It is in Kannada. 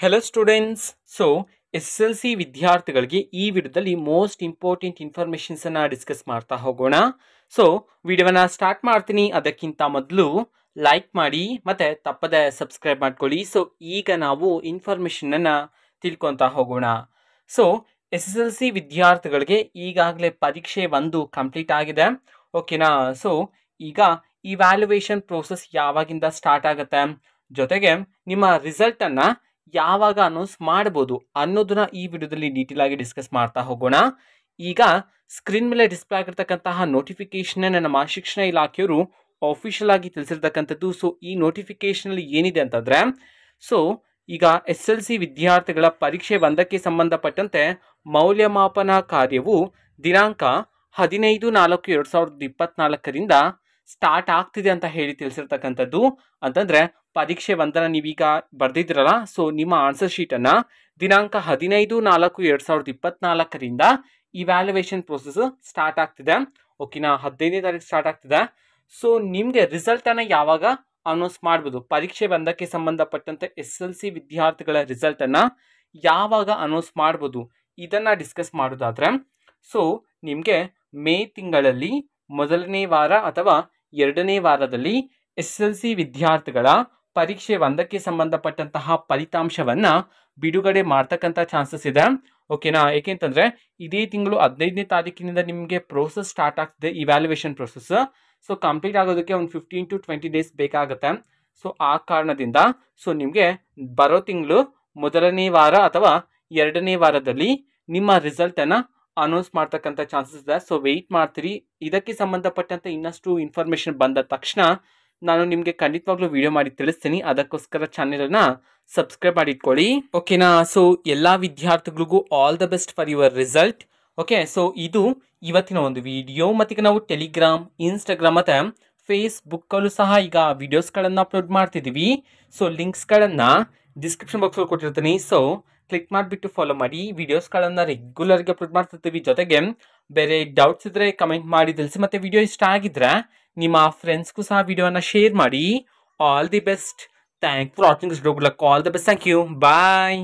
Hello students. So S L C ವಿದ್ಯಾರ್ಥಿಗಳಿಗೆ ಈ ವಿಡಿಯೋದಲ್ಲಿ ಮೋಸ್ಟ್ ಇಂಪಾರ್ಟೆಂಟ್ ಇನ್ಫಾರ್ಮೇಷನ್ಸ್ ಅನ್ನ ಡಿಸ್ಕಸ್ ಮಾಡ್ತಾ ಹೋಗೋಣ. ಸೊ ವಿಡಿಯೋವನ್ನ ಸ್ಟಾರ್ಟ್ ಮಾಡ್ತೀನಿ. ಅದಕ್ಕಿಂತ ಮೊದಲು ಲೈಕ್ ಮಾಡಿ ಮತ್ತೆ ತಪ್ಪದೆ ಸಬ್ಸ್ಕ್ರೈಬ್ ಮಾಡ್ಕೊಳ್ಳಿ. ಸೊ ಈಗ ನಾವು ಇನ್ಫಾರ್ಮೇಷನ್ ಅನ್ನ ತಿಳ್ಕೊತಾ ಹೋಗೋಣ. So S S L C ವಿದ್ಯಾರ್ಥಿಗಳಿಗೆ ಈಗಾಗಲೇ ಪರೀಕ್ಷೆ 1 ಕಂಪ್ಲೀಟ್ ಆಗಿದೆ. ಓಕೆನಾ. ಸೊ ಈಗ ಇವ್ಯಾಲ್ಯುವೇಷನ್ ಪ್ರೋಸೆಸ್ ಯಾವಾಗಿಂದ ಸ್ಟಾರ್ಟ್ ಆಗುತ್ತೆ, ಜೊತೆಗೆ ನಿಮ್ಮ ರಿಸಲ್ಟ್ ಅನ್ನ ಯಾವಾಗ ಅನೌನ್ಸ್ ಮಾಡಬಹುದು ಅನ್ನೋದನ್ನ ಈ ವಿಡಿಯೋದಲ್ಲಿ ಡೀಟೇಲ್ ಆಗಿ ಡಿಸ್ಕಸ್ ಮಾಡ್ತಾ ಹೋಗೋಣ. ಈಗ ಸ್ಕ್ರೀನ್ ಮೇಲೆ ಡಿಸ್ಪ್ಲೇ ಆಗಿರ್ತಕ್ಕಂತಹ ನೋಟಿಫಿಕೇಶನ್ ನಮ್ಮ ಶಿಕ್ಷಣ ಇಲಾಖೆಯವರು ಆಫಿಷಿಯಲ್ ಆಗಿ ತಿಳಿಸಿರ್ತಕ್ಕಂಥದ್ದು. ಸೊ ಈ ನೋಟಿಫಿಕೇಶನ್ ಅಲ್ಲಿ ಏನಿದೆ ಅಂತಂದ್ರೆ, ಸೊ ಈಗ ಎಸ್ ಎಲ್ ಸಿ ವಿದ್ಯಾರ್ಥಿಗಳ ಪರೀಕ್ಷೆ 1ಕ್ಕೆ ಸಂಬಂಧಪಟ್ಟಂತೆ ಮೌಲ್ಯಮಾಪನ ಕಾರ್ಯವು ದಿನಾಂಕ 15/4/2024ರಿಂದ ಸ್ಟಾರ್ಟ್ ಆಗ್ತಿದೆ ಅಂತ ಹೇಳಿ ತಿಳಿಸಿರ್ತಕ್ಕಂಥದ್ದು. ಅಂತಂದ್ರೆ ಪರೀಕ್ಷೆ 1ನ ನೀವೀಗ ಬರ್ದಿದ್ರಲ್ಲ, ಸೊ ನಿಮ್ಮ ಆನ್ಸರ್ ಶೀಟ್ ಅನ್ನ ದಿನಾಂಕ 15/4/2024ರಿಂದ ಇವ್ಯಾಲ್ಯುವೇಷನ್ ಪ್ರೋಸೆಸ್ ಸ್ಟಾರ್ಟ್ ಆಗ್ತಿದೆ. ಓಕೆನಾ. 15ನೇ ತಾರೀಕು ಸ್ಟಾರ್ಟ್ ಆಗ್ತಿದೆ. ಸೊ ನಿಮ್ಗೆ ರಿಸಲ್ಟ್ ಅನ್ನ ಯಾವಾಗ ಅನೌನ್ಸ್ ಮಾಡ್ಬೋದು, ಪರೀಕ್ಷೆ 1ಕ್ಕೆ ಸಂಬಂಧಪಟ್ಟಂತೆ ಎಸ್ ಎಲ್ ಸಿ ವಿದ್ಯಾರ್ಥಿಗಳ ರಿಸಲ್ಟ್ ಅನ್ನ ಯಾವಾಗ ಅನೌನ್ಸ್ ಮಾಡ್ಬೋದು ಇದನ್ನ ಡಿಸ್ಕಸ್ ಮಾಡೋದಾದ್ರೆ, ಸೊ ನಿಮ್ಗೆ ಮೇ ತಿಂಗಳಲ್ಲಿ ಮೊದಲನೇ ವಾರ ಅಥವಾ 2ನೇ ವಾರದಲ್ಲಿ ಎಸ್ ಎಲ್ ಸಿ ವಿದ್ಯಾರ್ಥಿಗಳ ಪರೀಕ್ಷೆ 1ಕ್ಕೆ ಸಂಬಂಧಪಟ್ಟಂತಹ ಫಲಿತಾಂಶವನ್ನ ಬಿಡುಗಡೆ ಮಾಡ್ತಕ್ಕಂಥ ಚಾನ್ಸಸ್ ಇದೆ. ಓಕೆನಾ. ಏಕೆಂತಂದ್ರೆ ಇದೇ ತಿಂಗಳು 15ನೇ ತಾರೀಕಿನಿಂದ ನಿಮಗೆ ಪ್ರೋಸೆಸ್ ಸ್ಟಾರ್ಟ್ ಆಗ್ತಿದೆ, ಇವ್ಯಾಲ್ಯುವೇಷನ್ ಪ್ರೋಸೆಸ್. ಸೊ ಕಂಪ್ಲೀಟ್ ಆಗೋದಕ್ಕೆ ಒಂದು 15 to 20 ಡೇಸ್ ಬೇಕಾಗುತ್ತೆ. ಸೊ ಆ ಕಾರಣದಿಂದ ಸೊ ನಿಮಗೆ ಬರೋ ತಿಂಗಳು ಮೊದಲನೇ ವಾರ ಅಥವಾ 2ನೇ ವಾರದಲ್ಲಿ ನಿಮ್ಮ ರಿಸಲ್ಟ್ ಅನ್ನ ಅನೌನ್ಸ್ ಮಾಡ್ತಕ್ಕಂಥ ಚಾನ್ಸಸ್ ಇದೆ. ಸೊ ವೆಯ್ಟ್ ಮಾಡ್ತೀರಿ. ಇದಕ್ಕೆ ಸಂಬಂಧಪಟ್ಟಂತೆ ಇನ್ನಷ್ಟು ಇನ್ಫಾರ್ಮೇಶನ್ ಬಂದ ತಕ್ಷಣ ನಾನು ನಿಮಗೆ ಖಂಡಿತವಾಗ್ಲೂ ವಿಡಿಯೋ ಮಾಡಿ ತಿಳಿಸ್ತೀನಿ. ಅದಕ್ಕೋಸ್ಕರ ಚಾನೆಲನ್ನು ಸಬ್ಸ್ಕ್ರೈಬ್ ಮಾಡಿ ಇಟ್ಕೊಳ್ಳಿ. ಓಕೆನಾ. ಸೊ ಎಲ್ಲ ವಿದ್ಯಾರ್ಥಿಗಳಿಗೂ all the best for your result. Okay. So ಇದು ಇವತ್ತಿನ ಒಂದು ವಿಡಿಯೋ. ಮತ್ತೀಗ ನಾವು ಟೆಲಿಗ್ರಾಮ್, ಇನ್ಸ್ಟಾಗ್ರಾಮ್ ಮತ್ತು ಫೇಸ್ಬುಕ್ಕಲ್ಲೂ ಸಹ ಈಗ ವಿಡಿಯೋಸ್ಗಳನ್ನು ಅಪ್ಲೋಡ್ ಮಾಡ್ತಿದ್ದೀವಿ. ಸೊ ಲಿಂಕ್ಸ್ಗಳನ್ನು ಡಿಸ್ಕ್ರಿಪ್ಷನ್ ಬಾಕ್ಸಲ್ಲಿ ಕೊಟ್ಟಿರ್ತೀನಿ. ಸೊ ಕ್ಲಿಕ್ ಮಾಡಿಬಿಟ್ಟು ಫಾಲೋ ಮಾಡಿ. ವಿಡಿಯೋಸ್ಗಳನ್ನು ರೆಗ್ಯುಲರ್ಗೆ ಅಪ್ಲೋಡ್ ಮಾಡ್ತಿರ್ತೀವಿ. ಜೊತೆಗೆ ಬೇರೆ ಡೌಟ್ಸ್ ಇದ್ದರೆ ಕಮೆಂಟ್ ಮಾಡಿ ತಿಳಿಸಿ. ಮತ್ತು ವಿಡಿಯೋ ಇಷ್ಟ ಆಗಿದ್ರೆ ನಿಮ್ಮ ಫ್ರೆಂಡ್ಸ್ಗೂ ಸಹ ವಿಡಿಯೋನ ಶೇರ್ ಮಾಡಿ. All the best. Thank for watching this video. Good luck. All the best. Thank you. Bye.